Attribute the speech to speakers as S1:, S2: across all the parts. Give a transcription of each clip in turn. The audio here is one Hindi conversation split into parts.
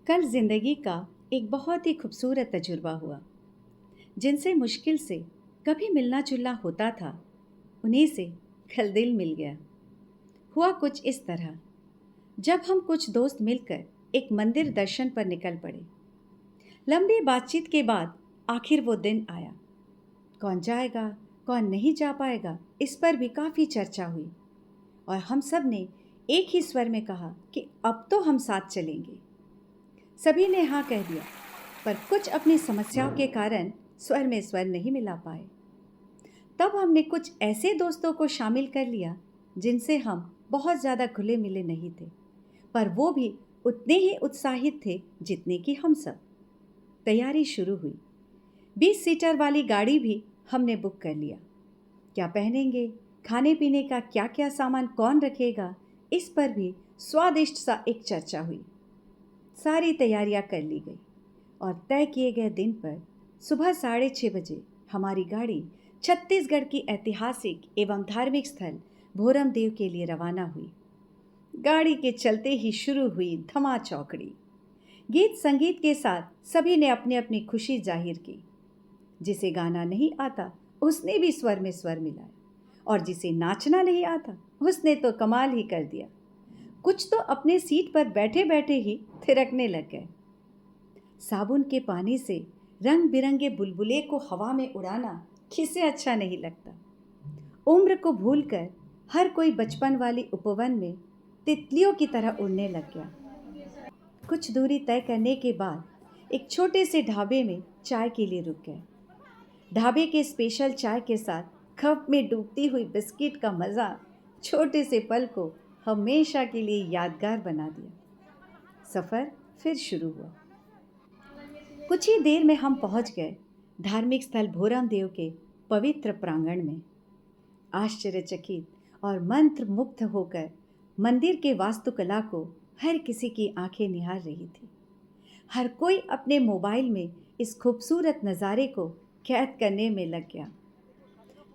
S1: कल जिंदगी का एक बहुत ही खूबसूरत तजुर्बा हुआ। जिनसे मुश्किल से कभी मिलना जुलना होता था, उन्हीं से कल दिल मिल गया। हुआ कुछ इस तरह। जब हम कुछ दोस्त मिलकर एक मंदिर दर्शन पर निकल पड़े, लंबी बातचीत के बाद आखिर वो दिन आया। कौन जाएगा, कौन नहीं जा पाएगा, इस पर भी काफ़ी चर्चा हुई और हम सब ने एक ही स्वर में कहा कि अब तो हम साथ चलेंगे। सभी ने हाँ कह दिया, पर कुछ अपनी समस्याओं के कारण स्वर में स्वर नहीं मिला पाए। तब हमने कुछ ऐसे दोस्तों को शामिल कर लिया जिनसे हम बहुत ज़्यादा खुले मिले नहीं थे, पर वो भी उतने ही उत्साहित थे जितने कि हम सब। तैयारी शुरू हुई। 20 सीटर वाली गाड़ी भी हमने बुक कर लिया। क्या पहनेंगे, खाने पीने का क्या क्या सामान कौन रखेगा, इस पर भी स्वादिष्ट सा एक चर्चा हुई। सारी तैयारियां कर ली गई और तय किए गए दिन पर सुबह 6:30 बजे हमारी गाड़ी छत्तीसगढ़ की ऐतिहासिक एवं धार्मिक स्थल भोरम देव के लिए रवाना हुई। गाड़ी के चलते ही शुरू हुई धमा चौकड़ी। गीत संगीत के साथ सभी ने अपनी अपनी खुशी जाहिर की। जिसे गाना नहीं आता उसने भी स्वर में स्वर मिलाया और जिसे नाचना नहीं आता उसने तो कमाल ही कर दिया। कुछ तो अपने सीट पर बैठे बैठे ही थिरकने लग गए। साबुन के पानी से रंग बिरंगे बुलबुले को हवा में उड़ाना किसे अच्छा नहीं लगता। उम्र को भूलकर हर कोई बचपन वाली उपवन में तितलियों की तरह उड़ने लग गया। कुछ दूरी तय करने के बाद एक छोटे से ढाबे में चाय के लिए रुक गए। ढाबे के स्पेशल चाय के साथ कप में डूबती हुई बिस्किट का मज़ा छोटे से पल को हमेशा के लिए यादगार बना दिया। सफ़र फिर शुरू हुआ। कुछ ही देर में हम पहुंच गए धार्मिक स्थल भोरम देव के पवित्र प्रांगण में। आश्चर्यचकित और मंत्र मुग्ध होकर मंदिर के वास्तुकला को हर किसी की आंखें निहार रही थी। हर कोई अपने मोबाइल में इस खूबसूरत नज़ारे को कैद करने में लग गया।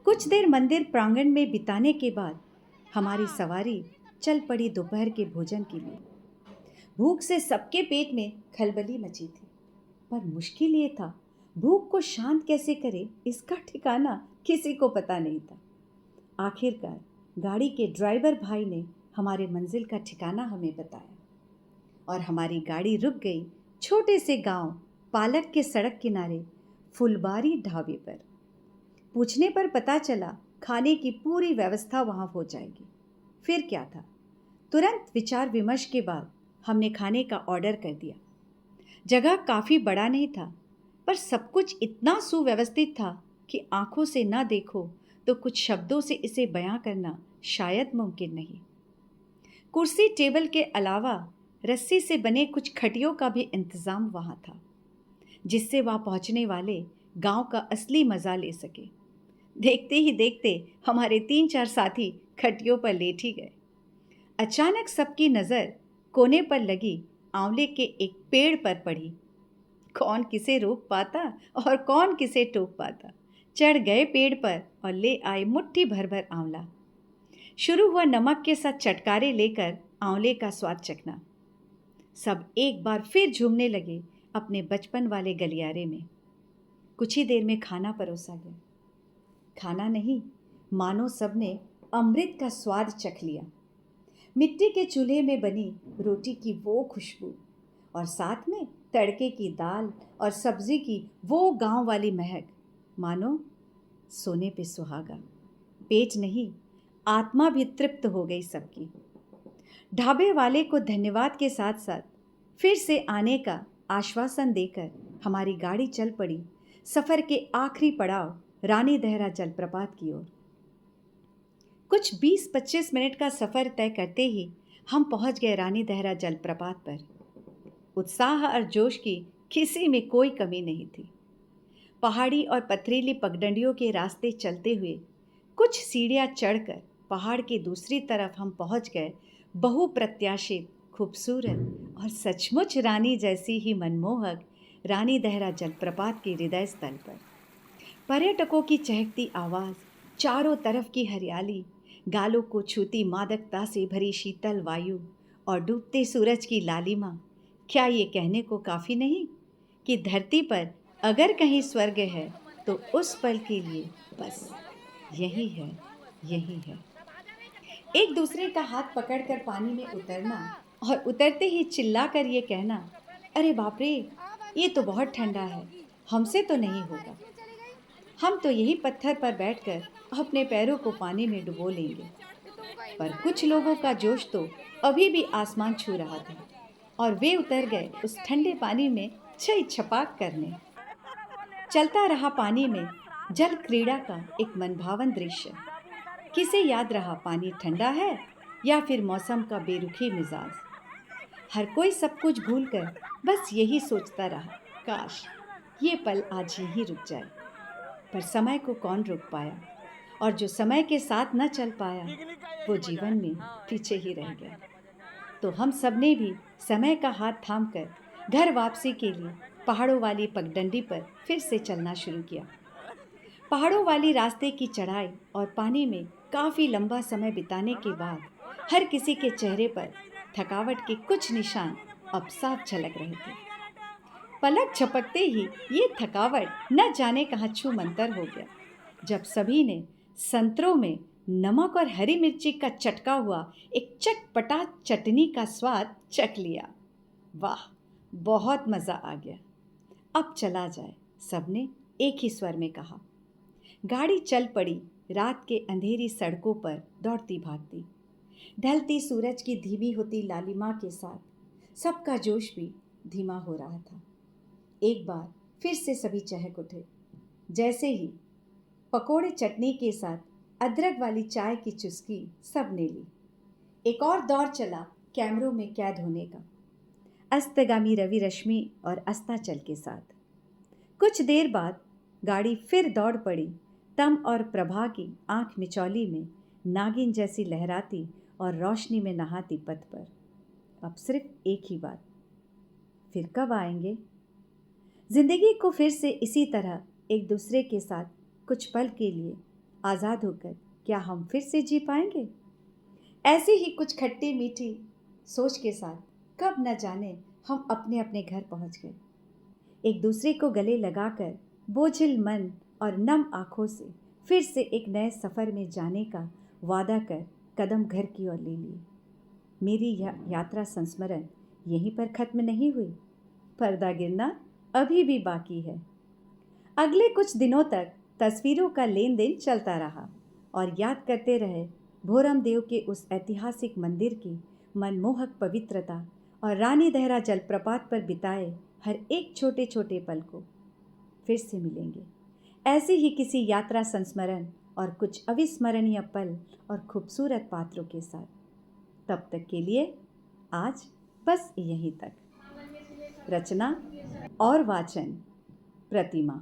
S1: कुछ देर मंदिर प्रांगण में बिताने के बाद हमारी सवारी चल पड़ी दोपहर के भोजन के लिए। भूख से सबके पेट में खलबली मची थी, पर मुश्किल ये था भूख को शांत कैसे करे, इसका ठिकाना किसी को पता नहीं था। आखिरकार गाड़ी के ड्राइवर भाई ने हमारे मंजिल का ठिकाना हमें बताया और हमारी गाड़ी रुक गई छोटे से गांव पालक के सड़क किनारे फुलबारी ढाबे पर। पूछने पर पता चला खाने की पूरी व्यवस्था वहां हो जाएगी। फिर क्या था, तुरंत विचार विमर्श के बाद हमने खाने का ऑर्डर कर दिया। जगह काफ़ी बड़ा नहीं था, पर सब कुछ इतना सुव्यवस्थित था कि आंखों से ना देखो तो कुछ शब्दों से इसे बयां करना शायद मुमकिन नहीं। कुर्सी टेबल के अलावा रस्सी से बने कुछ खटियों का भी इंतज़ाम वहाँ था, जिससे वहाँ पहुँचने वाले गांव का असली मज़ा ले सके। देखते ही देखते हमारे 3-4 साथी खटियों पर लेट ही गए। अचानक सबकी नज़र कोने पर लगी आंवले के एक पेड़ पर पड़ी। कौन किसे रोक पाता और कौन किसे टोक पाता। चढ़ गए पेड़ पर और ले आए मुट्ठी भर भर आंवला। शुरू हुआ नमक के साथ चटकारे लेकर आंवले का स्वाद चखना। सब एक बार फिर झूमने लगे अपने बचपन वाले गलियारे में। कुछ ही देर में खाना परोसा गया। खाना नहीं, मानो सबने अमृत का स्वाद चख लिया। मिट्टी के चूल्हे में बनी रोटी की वो खुशबू और साथ में तड़के की दाल और सब्जी की वो गांव वाली महक, मानो सोने पे सुहागा। पेट नहीं, आत्मा भी तृप्त हो गई सबकी। ढाबे वाले को धन्यवाद के साथ साथ फिर से आने का आश्वासन देकर हमारी गाड़ी चल पड़ी सफ़र के आखिरी पड़ाव रानी दहरा जलप्रपात की ओर। कुछ 20-25 मिनट का सफ़र तय करते ही हम पहुंच गए रानी दहरा जलप्रपात पर। उत्साह और जोश की किसी में कोई कमी नहीं थी। पहाड़ी और पथरीली पगडंडियों के रास्ते चलते हुए कुछ सीढ़ियाँ चढ़कर पहाड़ की दूसरी तरफ हम पहुंच गए बहुप्रत्याशित, खूबसूरत और सचमुच रानी जैसी ही मनमोहक रानी दहरा जलप्रपात के हृदय स्थल पर। पर्यटकों की चहकती आवाज़, चारों तरफ की हरियाली, गालों को छूती मादकता से भरी शीतल वायु और डूबते सूरज की लालिमा, क्या ये कहने को काफ़ी नहीं कि धरती पर अगर कहीं स्वर्ग है तो उस पल के लिए बस यही है, यही है। एक दूसरे का हाथ पकड़कर पानी में उतरना और उतरते ही चिल्लाकर ये कहना, अरे बाप रे, ये तो बहुत ठंडा है, हमसे तो नहीं होगा। हम तो यही पत्थर पर बैठकर अपने पैरों को पानी में डुबो लेंगे। पर कुछ लोगों का जोश तो अभी भी आसमान छू रहा था और वे उतर गए उस ठंडे पानी में छई छपाक करने। चलता रहा पानी में जल क्रीड़ा का एक मनभावन दृश्य। किसे याद रहा पानी ठंडा है या फिर मौसम का बेरुखी मिजाज। हर कोई सब कुछ भूलकर बस यही सोचता रहा, काश ये पल आज यहीं रुक जाए। पर समय को कौन रोक पाया, और जो समय के साथ न चल पाया वो जीवन में पीछे ही रह गया। तो हम सब ने भी समय का हाथ थामकर घर वापसी के लिए पहाड़ों वाली पगडंडी पर फिर से चलना शुरू किया। पहाड़ों वाली रास्ते की चढ़ाई और पानी में काफ़ी लंबा समय बिताने के बाद हर किसी के चेहरे पर थकावट के कुछ निशान अब साफ झलक रहे थे। पलक झपकते ही ये थकावट न जाने कहाँ छू मंतर हो गया जब सभी ने संतरों में नमक और हरी मिर्ची का चटका हुआ एक चटपटा चटनी का स्वाद चख लिया। वाह, बहुत मज़ा आ गया। अब चला जाए, सबने एक ही स्वर में कहा। गाड़ी चल पड़ी रात के अंधेरी सड़कों पर दौड़ती भागती। ढलती सूरज की धीमी होती लालिमा के साथ सबका जोश भी धीमा हो रहा था। एक बार फिर से सभी चहक उठे। जैसे ही पकोड़े चटनी के साथ अदरक वाली चाय की चुस्की सबने ली। एक और दौर चला कैमरों में कैद होने का, अस्तगामी रवि रश्मि और अस्ताचल के साथ। कुछ देर बाद गाड़ी फिर दौड़ पड़ी तम और प्रभा की आंख मिचौली में नागिन जैसी लहराती और रोशनी में नहाती पथ पर। अब सिर्फ एक ही बात, फिर कब आएंगे? जिंदगी को फिर से इसी तरह एक दूसरे के साथ कुछ पल के लिए आज़ाद होकर क्या हम फिर से जी पाएंगे? ऐसी ही कुछ खट्टी मीठी सोच के साथ कब न जाने हम अपने अपने घर पहुंच गए। एक दूसरे को गले लगाकर बोझिल मन और नम आँखों से फिर से एक नए सफ़र में जाने का वादा कर कदम घर की ओर ले लिए। मेरी यात्रा संस्मरण यहीं पर ख़त्म नहीं हुई, पर्दा गिरना अभी भी बाकी है। अगले कुछ दिनों तक तस्वीरों का लेन देन चलता रहा और याद करते रहे भोरम देव के उस ऐतिहासिक मंदिर की मनमोहक पवित्रता और रानी दहरा जलप्रपात पर बिताए हर एक छोटे छोटे पल को। फिर से मिलेंगे ऐसे ही किसी यात्रा संस्मरण और कुछ अविस्मरणीय पल और खूबसूरत पात्रों के साथ। तब तक के लिए आज बस यहीं तक। रचना और वाचन प्रतिमा।